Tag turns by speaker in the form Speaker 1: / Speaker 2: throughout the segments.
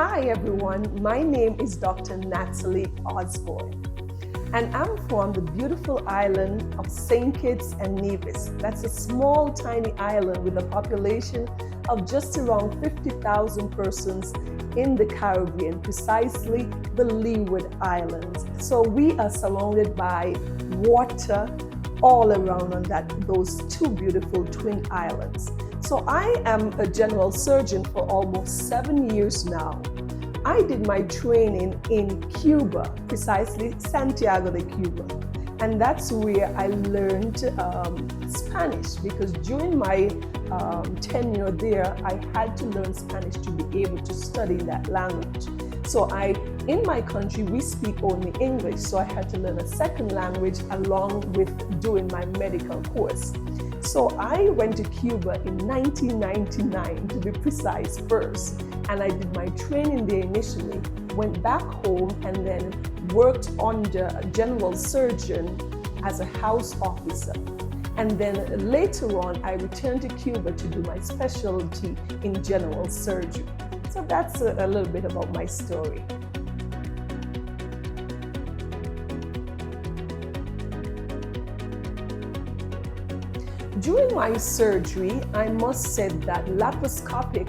Speaker 1: Hi everyone, my name is Dr. Natalie Osborne, and I'm from the beautiful island of St. Kitts and Nevis. That's a small, tiny island with a population of just around 50,000 persons in the Caribbean, precisely the Leeward Islands. So we are surrounded by water all around on those two beautiful twin islands. So I am a general surgeon for almost 7 years now. I did my training in Cuba, precisely Santiago de Cuba. And that's where I learned Spanish, because during my tenure there, I had to learn Spanish to be able to study that language. So in my country, we speak only English, so I had to learn a second language along with doing my medical course. So I went to Cuba in 1999, to be precise, first, and I did my training there initially, went back home and then worked under a general surgeon as a house officer. And then later on, I returned to Cuba to do my specialty in general surgery. So that's a little bit about my story. During my surgery, I must say that laparoscopic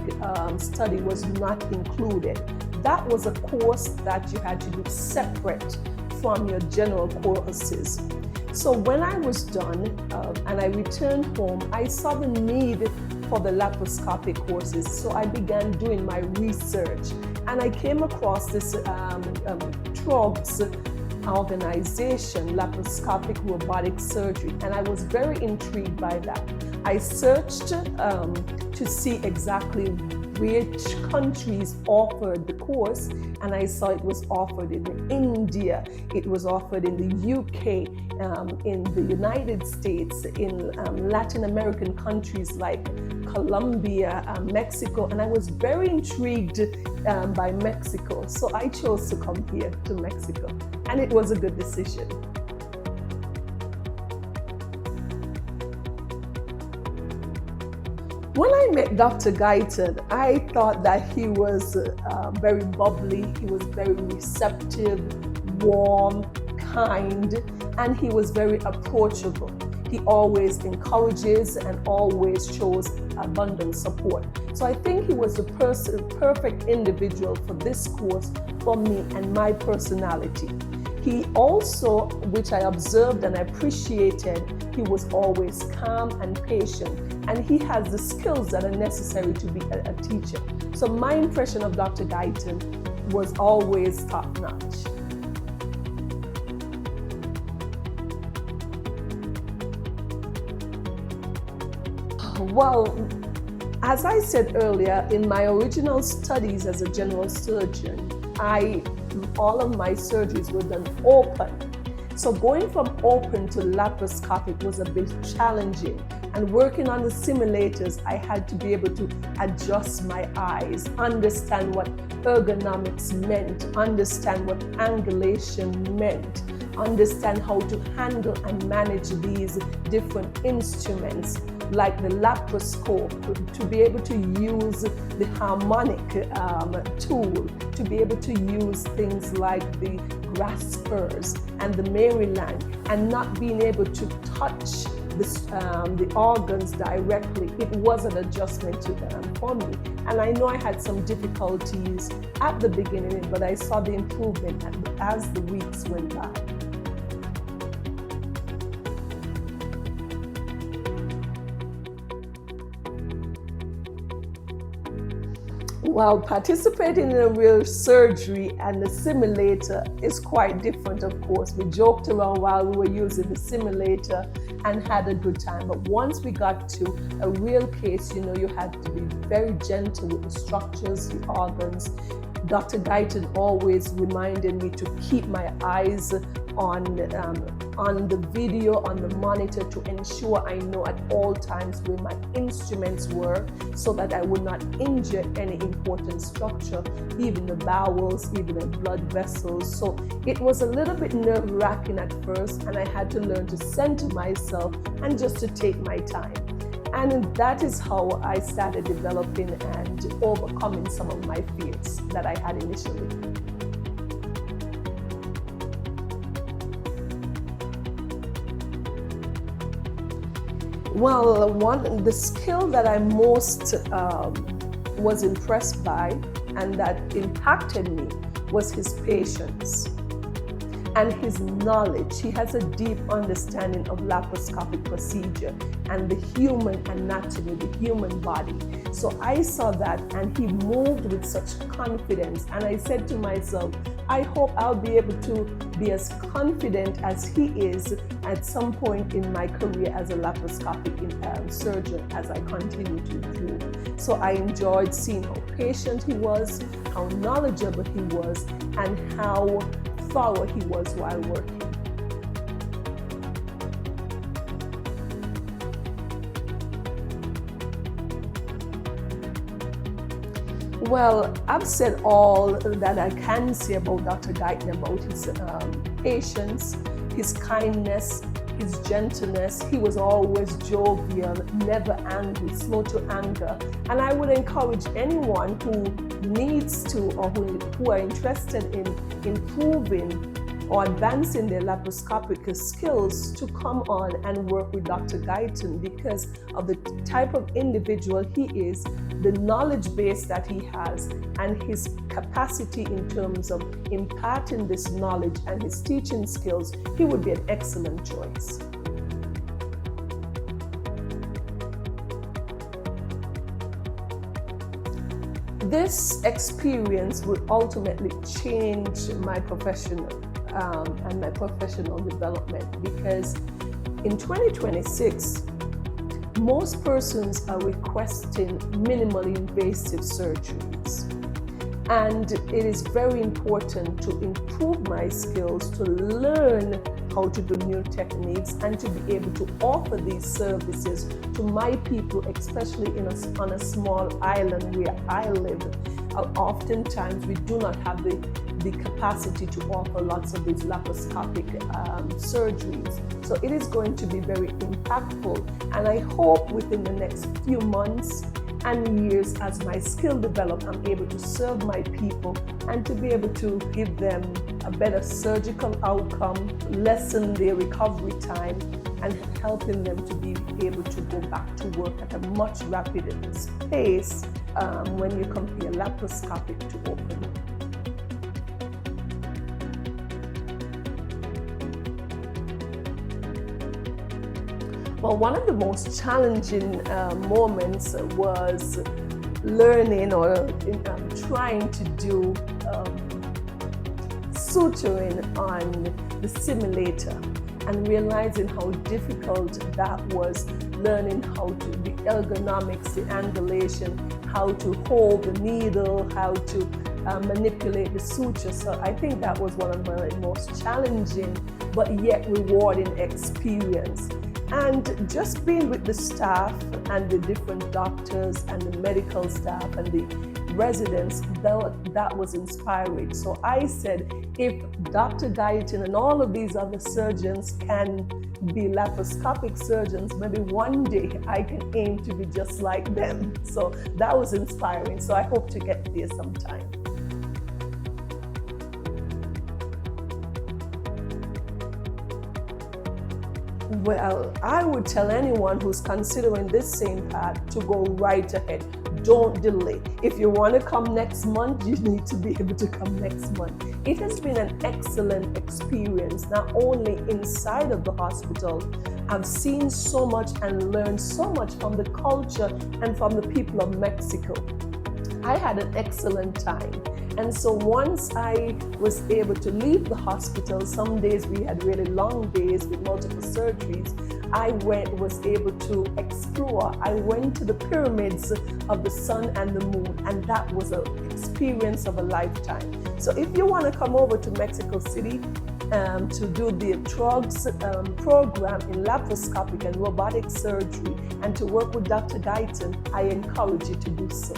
Speaker 1: study was not included. That was a course that you had to do separate from your general courses. So when I was done and I returned home, I saw the need for the laparoscopic courses. So I began doing my research, and I came across this TROGS organization, laparoscopic robotic surgery, and I was very intrigued by that. I searched to see exactly which countries offered the course, and I saw it was offered in India, it was offered in the UK, in the United States, in Latin American countries like Colombia, Mexico, and I was very intrigued by Mexico. So I chose to come here to Mexico, and it was a good decision. When I met Dr. Guyton, I thought that he was very bubbly, he was very receptive, warm, kind, and he was very approachable. He always encourages and always shows abundant support. So I think he was the perfect individual for this course for me and my personality. He also, which I observed and appreciated, he was always calm and patient, and he has the skills that are necessary to be a teacher. So my impression of Dr. Guyton was always top-notch. Well, as I said earlier, in my original studies as a general surgeon, all of my surgeries were done open. So going from open to laparoscopic was a bit challenging. And working on the simulators, I had to be able to adjust my eyes, understand what ergonomics meant, understand what angulation meant, understand how to handle and manage these different instruments, like the laparoscope, to be able to use the harmonic tool, to be able to use things like the graspers and the Maryland, and not being able to touch the organs directly. It was an adjustment for me. And I know I had some difficulties at the beginning, but I saw the improvement as the weeks went by. Well, participating in a real surgery and the simulator is quite different, of course. We joked around while we were using the simulator and had a good time. But once we got to a real case, you had to be very gentle with the structures, the organs. Dr. Guyton always reminded me to keep my eyes on the video, on the monitor, to ensure I know at all times where my instruments were, so that I would not injure any important structure, even the bowels, even the blood vessels. So it was a little bit nerve-wracking at first, and I had to learn to center myself and just to take my time. And that is how I started developing and overcoming some of my fears that I had initially. Well, the skill that I most was impressed by and that impacted me was his patience and his knowledge. He has a deep understanding of laparoscopic procedure and the human anatomy, the human body. So I saw that, and he moved with such confidence. And I said to myself, I hope I'll be able to be as confident as he is at some point in my career as a laparoscopic surgeon as I continue to improve. So I enjoyed seeing how patient he was, how knowledgeable he was, and how thorough he was while working. Well, I've said all that I can say about Dr. Guyton, about his patience, his kindness, his gentleness. He was always jovial, never angry, slow to anger. And I would encourage anyone who needs to or who are interested in improving or advancing their laparoscopic skills to come on and work with Dr. Guyton because of the type of individual he is, the knowledge base that he has, and his capacity in terms of imparting this knowledge and his teaching skills. He would be an excellent choice. This experience would ultimately change my professional and my professional development, because in 2026, most persons are requesting minimally invasive surgeries. And it is very important to improve my skills, to learn how to do new techniques, and to be able to offer these services to my people, especially on a small island where I live. Oftentimes we do not have the capacity to offer lots of these laparoscopic surgeries. So it is going to be very impactful, and I hope within the next few months and years, as my skill develops, I'm able to serve my people and to be able to give them a better surgical outcome, lessen their recovery time, and helping them to be able to go back to work at a much rapid pace when you compare laparoscopic to open. Well, one of the most challenging moments was learning or trying to do suturing on the simulator, and realizing how difficult that was, learning how to the ergonomics, the angulation, how to hold the needle, how to manipulate the suture. So I think that was one of my most challenging but yet rewarding experience. And just being with the staff and the different doctors and the medical staff and the residents, that was inspiring. So I said, if Dr. Guyton and all of these other surgeons can be laparoscopic surgeons, maybe one day I can aim to be just like them. So that was inspiring. So I hope to get there sometime. Well, I would tell anyone who's considering this same path to go right ahead. Don't delay. If you want to come next month, you need to be able to come next month. It has been an excellent experience, not only inside of the hospital. I've seen so much and learned so much from the culture and from the people of Mexico. I had an excellent time. And so once I was able to leave the hospital, some days we had really long days with multiple surgeries, I was able to explore. I went to the pyramids of the sun and the moon, and that was an experience of a lifetime. So if you want to come over to Mexico City to do the drugs program in laparoscopic and robotic surgery and to work with Dr. Guyton, I encourage you to do so.